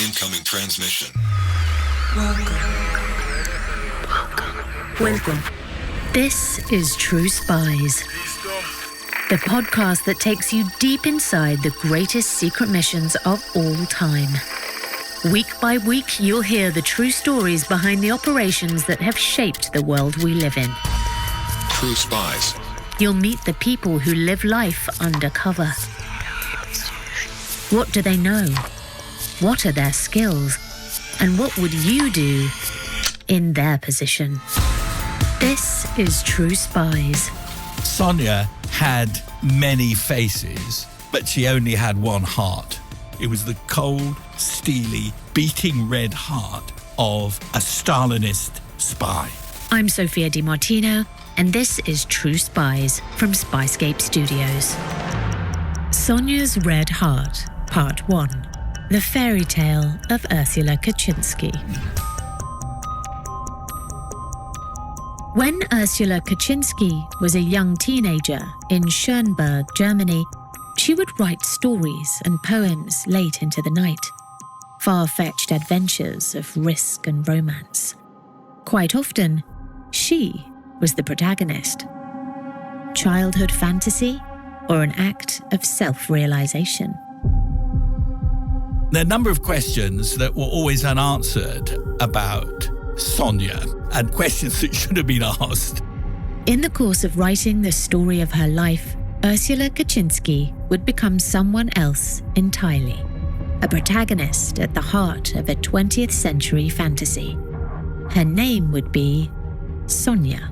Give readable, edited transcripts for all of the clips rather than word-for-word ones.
Incoming transmission. Welcome. This is True Spies, the podcast that takes you deep inside the greatest secret missions of all time. Week by week, you'll hear the true stories behind the operations that have shaped the world we live in. True Spies. You'll meet the people who live life undercover. What do they know? What are their skills? And what would you do in their position? This is True Spies. Sonia had many faces, but she only had one heart. It was the cold, steely, beating red heart of a Stalinist spy. I'm Sophia Di Martino, and this is True Spies from Spyscape Studios. Sonia's Red Heart, Part 1. The Fairytale of Ursula Kuczynski. When Ursula Kuczynski was a young teenager in Schönberg, Germany, she would write stories and poems late into the night, far-fetched adventures of risk and romance. Quite often, she was the protagonist. Childhood fantasy or an act of self-realization? There are a number of questions that were always unanswered about Sonia, and questions that should have been asked. In the course of writing the story of her life, Ursula Kuczynski would become someone else entirely, a protagonist at the heart of a 20th century fantasy. Her name would be Sonia.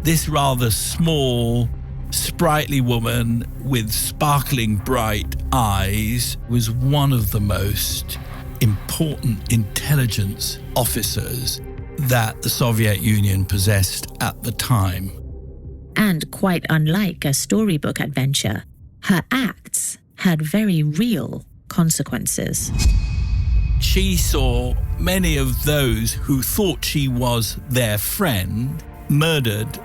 This rather small, sprightly woman with sparkling bright eyes was one of the most important intelligence officers that the Soviet Union possessed at the time. And quite unlike a storybook adventure, her acts had very real consequences. She saw many of those who thought she was their friend murdered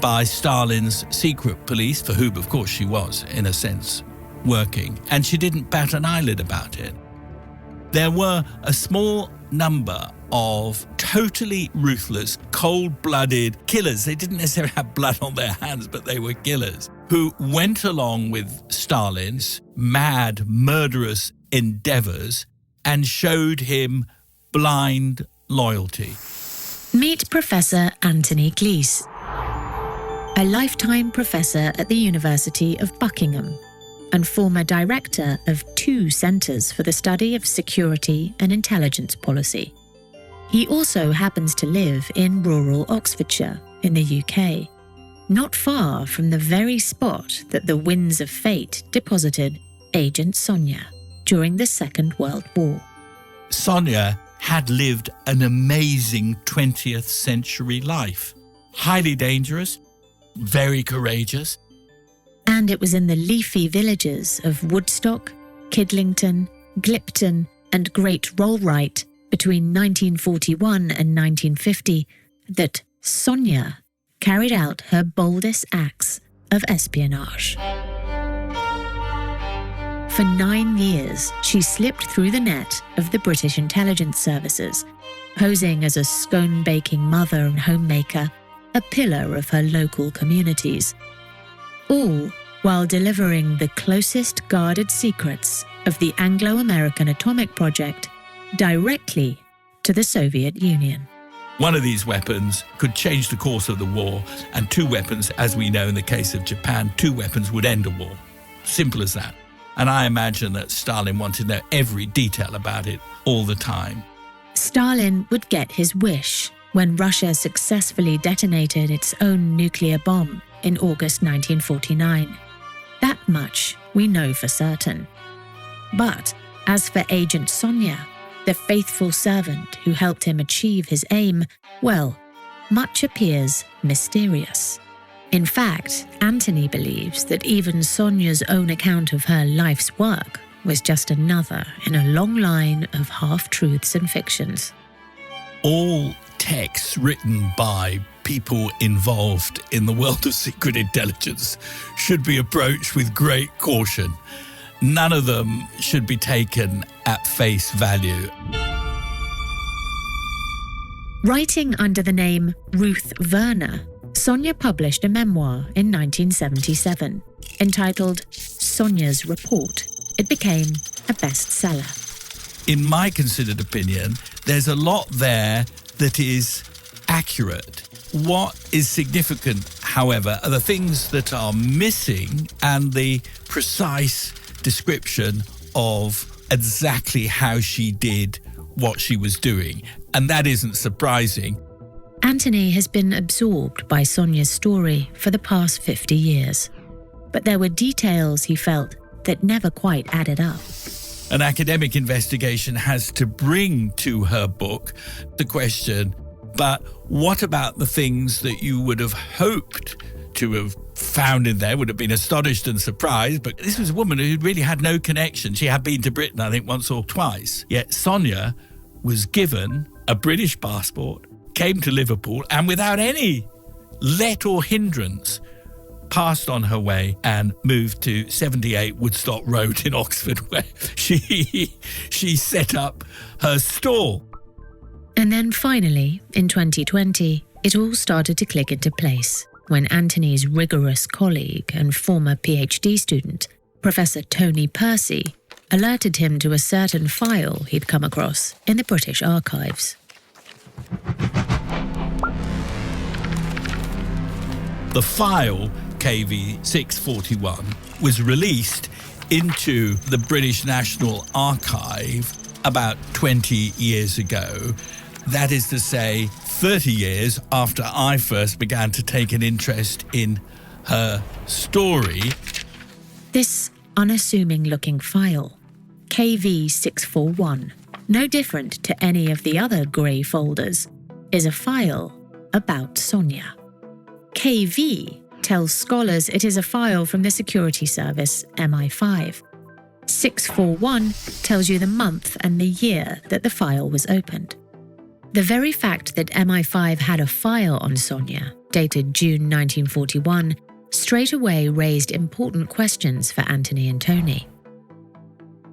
by Stalin's secret police, for whom, of course, she was, in a sense, working, and she didn't bat an eyelid about it. There were a small number of totally ruthless, cold-blooded killers. They didn't necessarily have blood on their hands, but they were killers, who went along with Stalin's mad, murderous endeavors and showed him blind loyalty. Meet Professor Anthony Glees, a lifetime professor at the University of Buckingham and former director of 2 centres for the study of security and intelligence policy. He also happens to live in rural Oxfordshire in the UK, not far from the very spot that the winds of fate deposited Agent Sonya during the Second World War. Sonia had lived an amazing 20th century life. Highly dangerous, very courageous. And it was in the leafy villages of Woodstock, Kidlington, Glipton and Great Rollright between 1941 and 1950 that Sonia carried out her boldest acts of espionage. For 9 years, she slipped through the net of the British intelligence services, posing as a scone-baking mother and homemaker, a pillar of her local communities, all while delivering the closest guarded secrets of the Anglo-American atomic project directly to the Soviet Union. One of these weapons could change the course of the war, and 2 weapons, as we know in the case of Japan, 2 weapons would end a war. Simple as that. And I imagine that Stalin wanted to know every detail about it all the time. Stalin would get his wish when Russia successfully detonated its own nuclear bomb in August 1949. That much we know for certain. But as for Agent Sonya, the faithful servant who helped him achieve his aim, well, much appears mysterious. In fact, Anthony believes that even Sonia's own account of her life's work was just another in a long line of half-truths and fictions. All texts written by people involved in the world of secret intelligence should be approached with great caution. None of them should be taken at face value. Writing under the name Ruth Werner, Sonia published a memoir in 1977 entitled Sonia's Report. It became a bestseller. In my considered opinion, there's a lot there that is accurate. What is significant, however, are the things that are missing and the precise description of exactly how she did what she was doing. And that isn't surprising. Anthony has been absorbed by Sonia's story for the past 50 years. But there were details he felt that never quite added up. An academic investigation has to bring to her book the question, but what about the things that you would have hoped to have found in there, would have been astonished and surprised? But this was a woman who really had no connection. She had been to Britain, I think, once or twice. Yet Sonia was given a British passport, came to Liverpool, and without any let or hindrance, passed on her way and moved to 78 Woodstock Road in Oxford, where she set up her stall. And then finally, in 2020, it all started to click into place when Anthony's rigorous colleague and former PhD student, Professor Tony Percy, alerted him to a certain file he'd come across in the British archives. The file, KV 641, was released into the British National Archive about 20 years ago. That is to say, 30 years after I first began to take an interest in her story. This unassuming-looking file, KV 641, no different to any of the other grey folders, is a file about Sonia. KV tells scholars it is a file from the security service MI5. 641 tells you the month and the year that the file was opened. The very fact that MI5 had a file on Sonia, dated June 1941, straight away raised important questions for Anthony and Tony.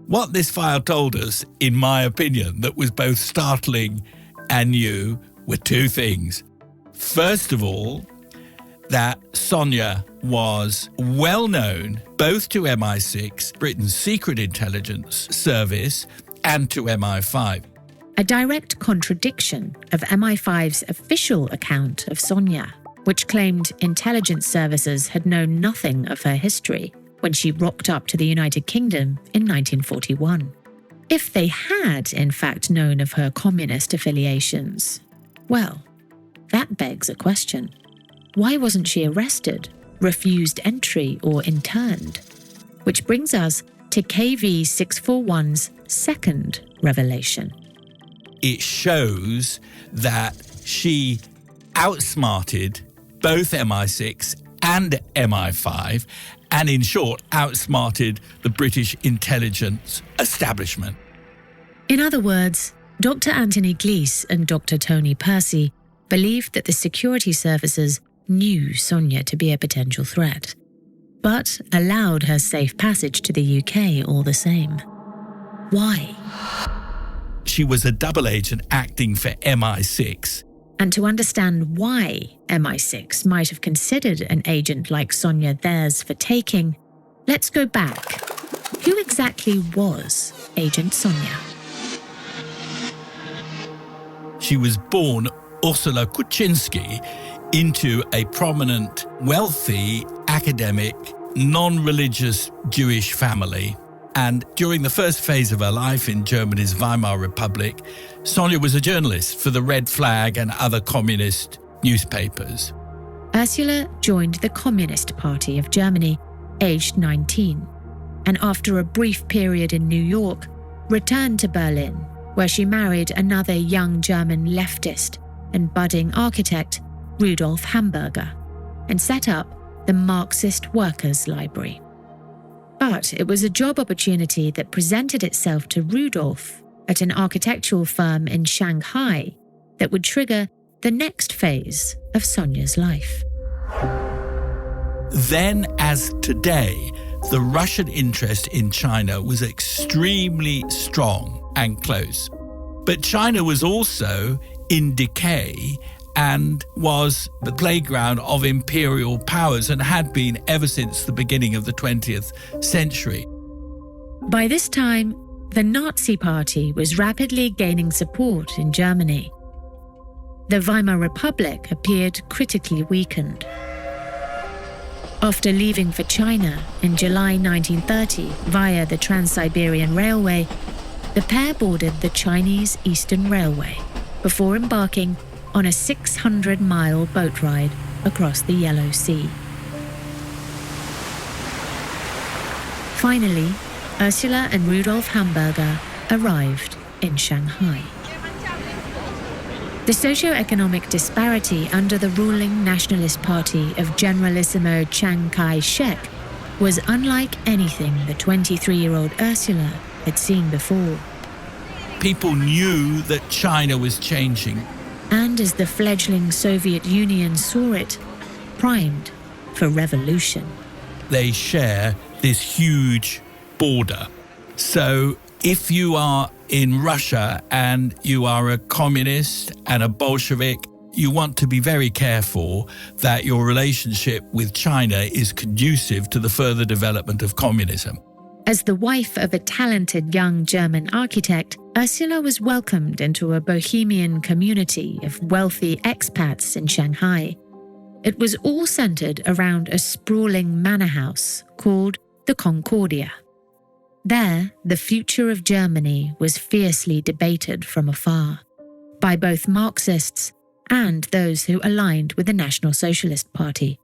What this file told us, in my opinion, that was both startling and new were two things. First of all, that Sonia was well known both to MI6, Britain's secret intelligence service, and to MI5. A direct contradiction of MI5's official account of Sonia, which claimed intelligence services had known nothing of her history when she rocked up to the United Kingdom in 1941. If they had, in fact, known of her communist affiliations, well, that begs a question. Why wasn't she arrested, refused entry, or interned? Which brings us to KV 641's second revelation. It shows that she outsmarted both MI6 and MI5, and in short, outsmarted the British intelligence establishment. In other words, Dr. Anthony Glees and Dr. Tony Percy believed that the security services knew Sonia to be a potential threat, but allowed her safe passage to the UK all the same. Why? She was a double agent acting for MI6. And to understand why MI6 might have considered an agent like Sonia theirs for taking, let's go back. Who exactly was Agent Sonya? She was born Ursula Kuczynski into a prominent, wealthy, academic, non-religious Jewish family. And during the first phase of her life in Germany's Weimar Republic, Sonia was a journalist for the Red Flag and other communist newspapers. Ursula joined the Communist Party of Germany, aged 19, and after a brief period in New York, returned to Berlin, where she married another young German leftist and budding architect, Rudolf Hamburger, and set up the Marxist Workers' Library. But it was a job opportunity that presented itself to Rudolf at an architectural firm in Shanghai that would trigger the next phase of Sonia's life. Then, as today, the Russian interest in China was extremely strong and close. But China was also in decay and was the playground of imperial powers and had been ever since the beginning of the 20th century. By this time, the Nazi Party was rapidly gaining support in Germany. The Weimar Republic appeared critically weakened. After leaving for China in July 1930 via the Trans-Siberian Railway, the pair boarded the Chinese Eastern Railway before embarking on a 600-mile boat ride across the Yellow Sea. Finally, Ursula and Rudolf Hamburger arrived in Shanghai. The socio-economic disparity under the ruling Nationalist Party of Generalissimo Chiang Kai-shek was unlike anything the 23-year-old Ursula had seen before. People knew that China was changing. And as the fledgling Soviet Union saw it, primed for revolution. They share this huge border. So if you are in Russia and you are a communist and a Bolshevik, you want to be very careful that your relationship with China is conducive to the further development of communism. As the wife of a talented young German architect, Ursula was welcomed into a bohemian community of wealthy expats in Shanghai. It was all centered around a sprawling manor house called the Concordia. There, the future of Germany was fiercely debated from afar by both Marxists and those who aligned with the National Socialist Party.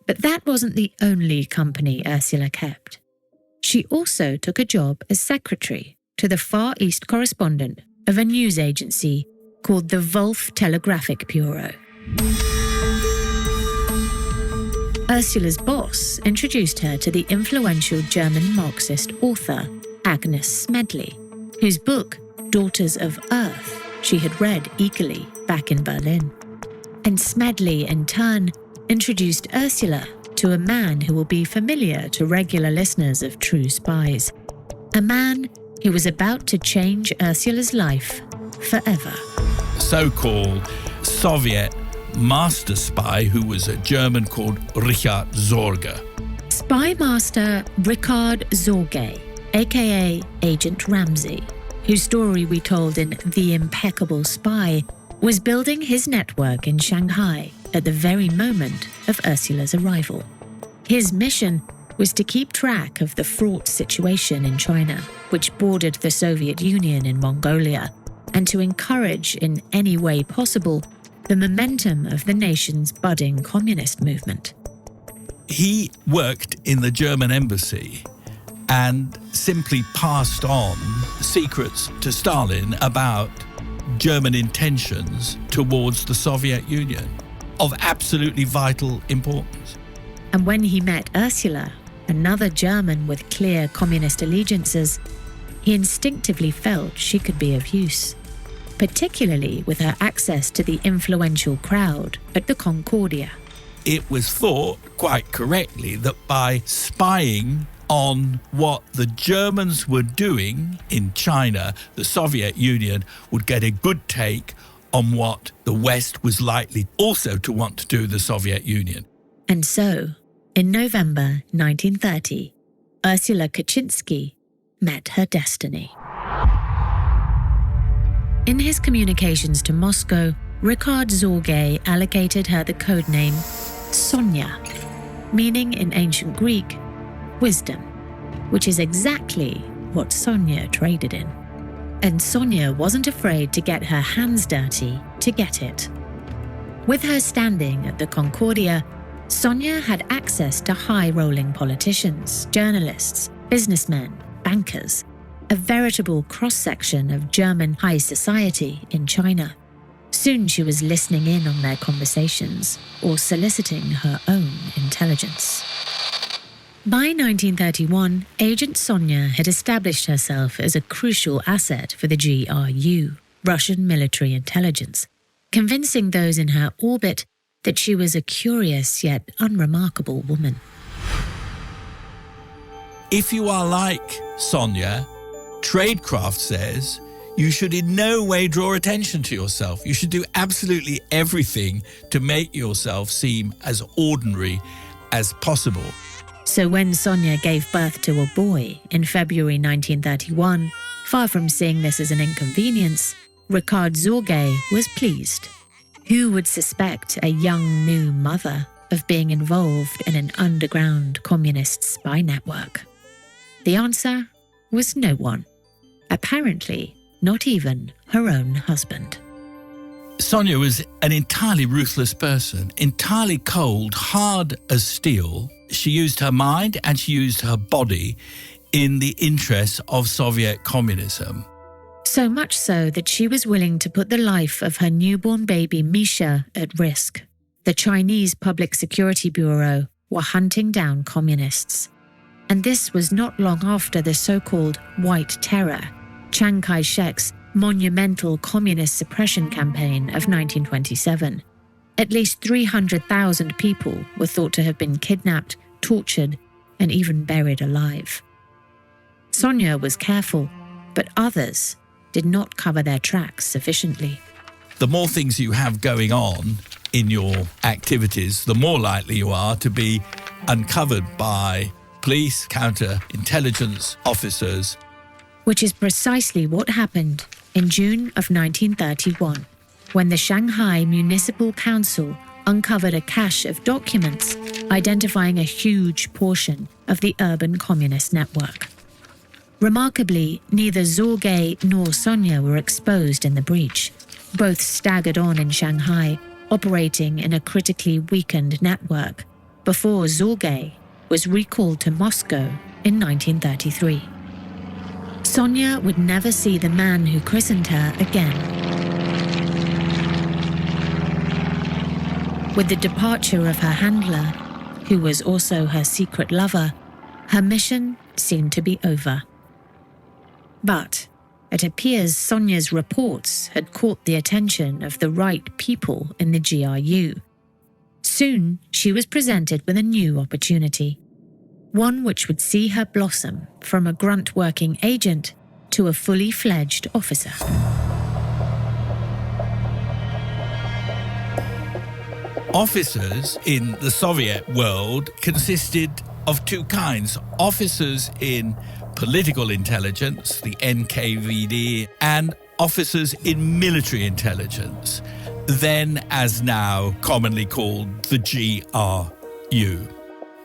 But that wasn't the only company Ursula kept. She also took a job as secretary to the Far East correspondent of a news agency called the Wolf Telegraphic Bureau. Ursula's boss introduced her to the influential German Marxist author Agnes Smedley, whose book, Daughters of Earth, she had read eagerly back in Berlin. And Smedley, in turn, introduced Ursula to a man who will be familiar to regular listeners of True Spies, a man who was about to change Ursula's life forever. So-called Soviet master spy who was a German called Richard Sorge. Spy master Richard Sorge, aka Agent Ramsey, whose story we told in The Impeccable Spy, was building his network in Shanghai at the very moment of Ursula's arrival. His mission was to keep track of the fraught situation in China, which bordered the Soviet Union in Mongolia, and to encourage in any way possible the momentum of the nation's budding communist movement. He worked in the German embassy and simply passed on secrets to Stalin about German intentions towards the Soviet Union of absolutely vital importance. And when he met Ursula, another German with clear communist allegiances, he instinctively felt she could be of use, particularly with her access to the influential crowd at the Concordia. It was thought, quite correctly, that by spying on what the Germans were doing in China, the Soviet Union would get a good take on what the West was likely also to want to do with the Soviet Union. And so, in November 1930, Ursula Kuczynski met her destiny. In his communications to Moscow, Richard Sorge allocated her the codename Sonia, meaning in ancient Greek, wisdom, which is exactly what Sonia traded in. And Sonia wasn't afraid to get her hands dirty to get it. With her standing at the Concordia, Sonia had access to high-rolling politicians, journalists, businessmen, bankers, a veritable cross-section of German high society in China. Soon she was listening in on their conversations or soliciting her own intelligence. By 1931, Agent Sonya had established herself as a crucial asset for the GRU, Russian military intelligence, convincing those in her orbit that she was a curious yet unremarkable woman. If you are like Sonia, Tradecraft says you should in no way draw attention to yourself. You should do absolutely everything to make yourself seem as ordinary as possible. So when Sonia gave birth to a boy in February 1931, far from seeing this as an inconvenience, Ricard Zorge was pleased. Who would suspect a young new mother of being involved in an underground communist spy network? The answer was no one. Apparently, not even her own husband. Sonia was an entirely ruthless person, entirely cold, hard as steel. She used her mind and she used her body in the interests of Soviet communism. So much so that she was willing to put the life of her newborn baby Misha at risk. The Chinese Public Security Bureau were hunting down communists. And this was not long after the so-called White Terror, Chiang Kai-shek's monumental communist suppression campaign of 1927. At least 300,000 people were thought to have been kidnapped, tortured, and even buried alive. Sonia was careful, but others did not cover their tracks sufficiently. The more things you have going on in your activities, the more likely you are to be uncovered by police, counterintelligence officers. Which is precisely what happened in June of 1931, when the Shanghai Municipal Council uncovered a cache of documents identifying a huge portion of the urban communist network. Remarkably, neither Zorge nor Sonia were exposed in the breach. Both staggered on in Shanghai, operating in a critically weakened network, before Zorge was recalled to Moscow in 1933. Sonia would never see the man who christened her again. With the departure of her handler, who was also her secret lover, her mission seemed to be over. But it appears Sonia's reports had caught the attention of the right people in the GRU. Soon, she was presented with a new opportunity, one which would see her blossom from a grunt-working agent to a fully fledged officer. Officers in the Soviet world consisted of two kinds: officers in political intelligence, the NKVD, and officers in military intelligence, then as now commonly called the GRU.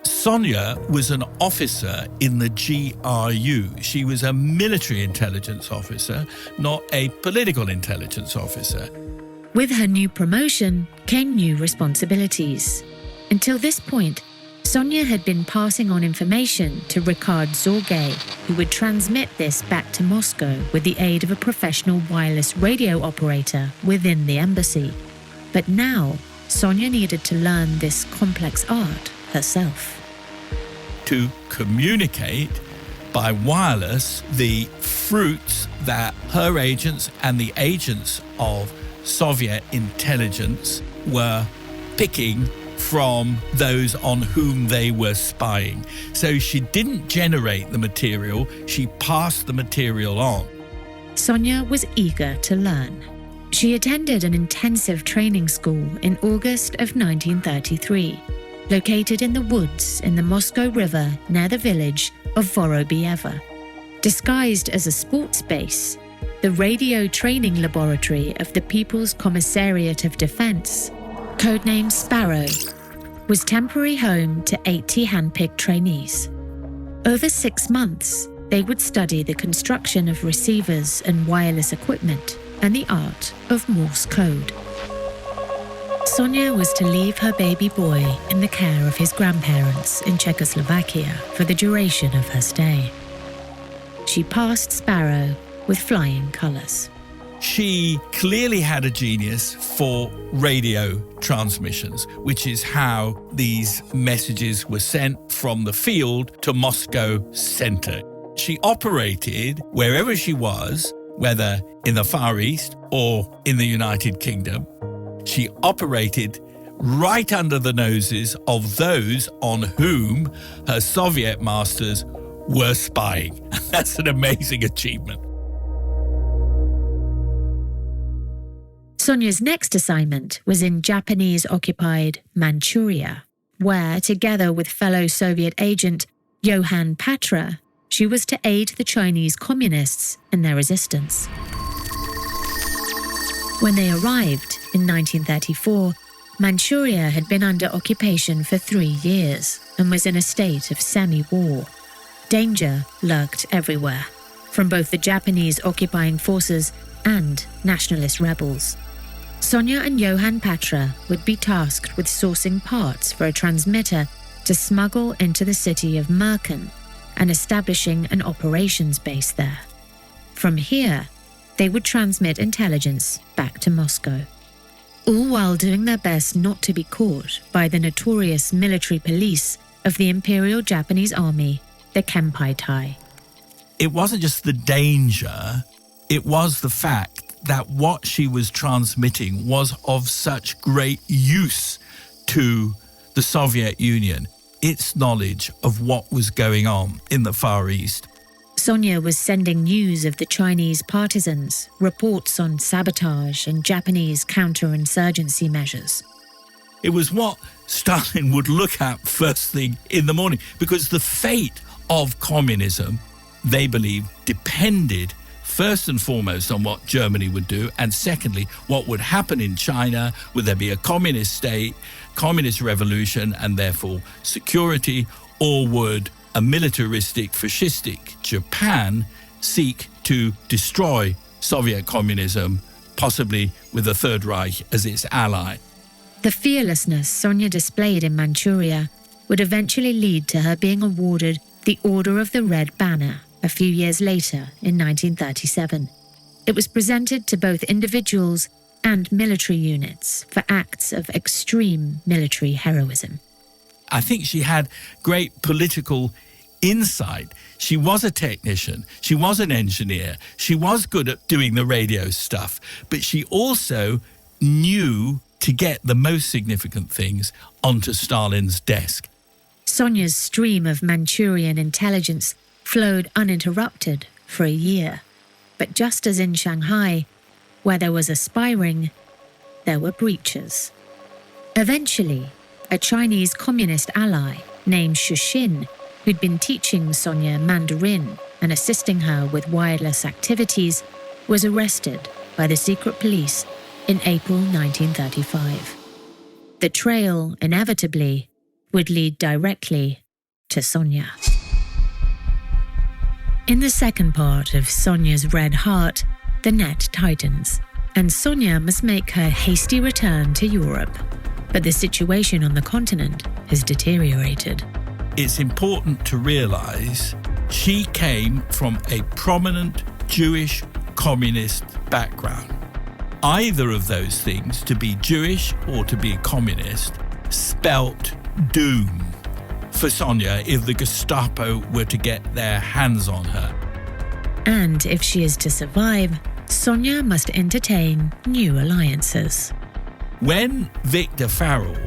Sonia was an officer in the GRU. She was a military intelligence officer, not a political intelligence officer. With her new promotion came new responsibilities. Until this point, Sonia had been passing on information to Ricard Zorge, who would transmit this back to Moscow with the aid of a professional wireless radio operator within the embassy. But now, Sonia needed to learn this complex art herself. To communicate by wireless the fruits that her agents and the agents of Soviet intelligence were picking from those on whom they were spying. So she didn't generate the material, she passed the material on. Sonia was eager to learn. She attended an intensive training school in August of 1933, located in the woods in the Moscow River near the village of Vorobyeva. Disguised as a sports base, the radio training laboratory of the People's Commissariat of Defense, codenamed Sparrow, was temporary home to 80 handpicked trainees. Over 6 months, they would study the construction of receivers and wireless equipment and the art of Morse code. Sonia was to leave her baby boy in the care of his grandparents in Czechoslovakia for the duration of her stay. She passed Sparrow with flying colours. She clearly had a genius for radio transmissions, which is how these messages were sent from the field to Moscow center. She operated wherever she was, whether in the Far East or in the United Kingdom. She operated right under the noses of those on whom her Soviet masters were spying. That's an amazing achievement. Sonia's next assignment was in Japanese-occupied Manchuria, where, together with fellow Soviet agent Johann Patra, she was to aid the Chinese communists in their resistance. When they arrived in 1934, Manchuria had been under occupation for 3 years and was in a state of semi-war. Danger lurked everywhere, from both the Japanese occupying forces and nationalist rebels. Sonia and Johann Patra would be tasked with sourcing parts for a transmitter to smuggle into the city of Merkin and establishing an operations base there. From here, they would transmit intelligence back to Moscow, all while doing their best not to be caught by the notorious military police of the Imperial Japanese Army, the Kempeitai. It wasn't just the danger, it was the fact that what she was transmitting was of such great use to the Soviet Union, its knowledge of what was going on in the Far East. Sonia was sending news of the Chinese partisans, reports on sabotage and Japanese counterinsurgency measures. It was what Stalin would look at first thing in the morning, because the fate of communism, they believed, depended first and foremost on what Germany would do, and secondly, what would happen in China. Would there be a communist state, communist revolution, and therefore security, or would a militaristic, fascistic Japan seek to destroy Soviet communism, possibly with the Third Reich as its ally? The fearlessness Sonia displayed in Manchuria would eventually lead to her being awarded the Order of the Red Banner a few years later in 1937. It was presented to both individuals and military units for acts of extreme military heroism. I think she had great political insight. She was a technician, she was an engineer, she was good at doing the radio stuff, but she also knew to get the most significant things onto Stalin's desk. Sonia's stream of Manchurian intelligence flowed uninterrupted for a year. But just as in Shanghai, where there was a spy ring, there were breaches. Eventually, a Chinese communist ally named Shushin, who'd been teaching Sonia Mandarin and assisting her with wireless activities, was arrested by the secret police in April 1935. The trail, inevitably, would lead directly to Sonia. In the second part of Sonia's Red Heart, the net tightens, and Sonia must make her hasty return to Europe. But the situation on the continent has deteriorated. It's important to realise she came from a prominent Jewish communist background. Either of those things, to be Jewish or to be communist, spelt doom for Sonia if the Gestapo were to get their hands on her. And if she is to survive, Sonia must entertain new alliances. When Victor Farrell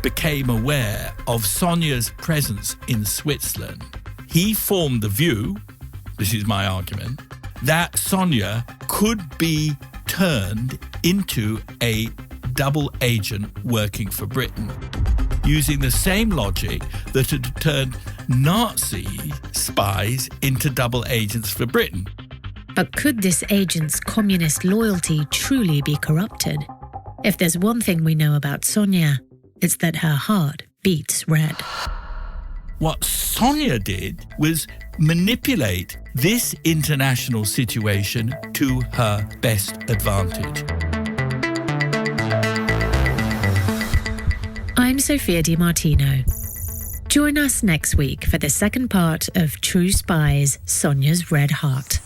became aware of Sonia's presence in Switzerland, he formed the view, this is my argument, that Sonia could be turned into a double agent working for Britain, using the same logic that had turned Nazi spies into double agents for Britain. But could this agent's communist loyalty truly be corrupted? If there's one thing we know about Sonia, it's that her heart beats red. What Sonia did was manipulate this international situation to her best advantage. I'm Sophia Di Martino. Join us next week for the second part of True Spies, Sonia's Red Heart.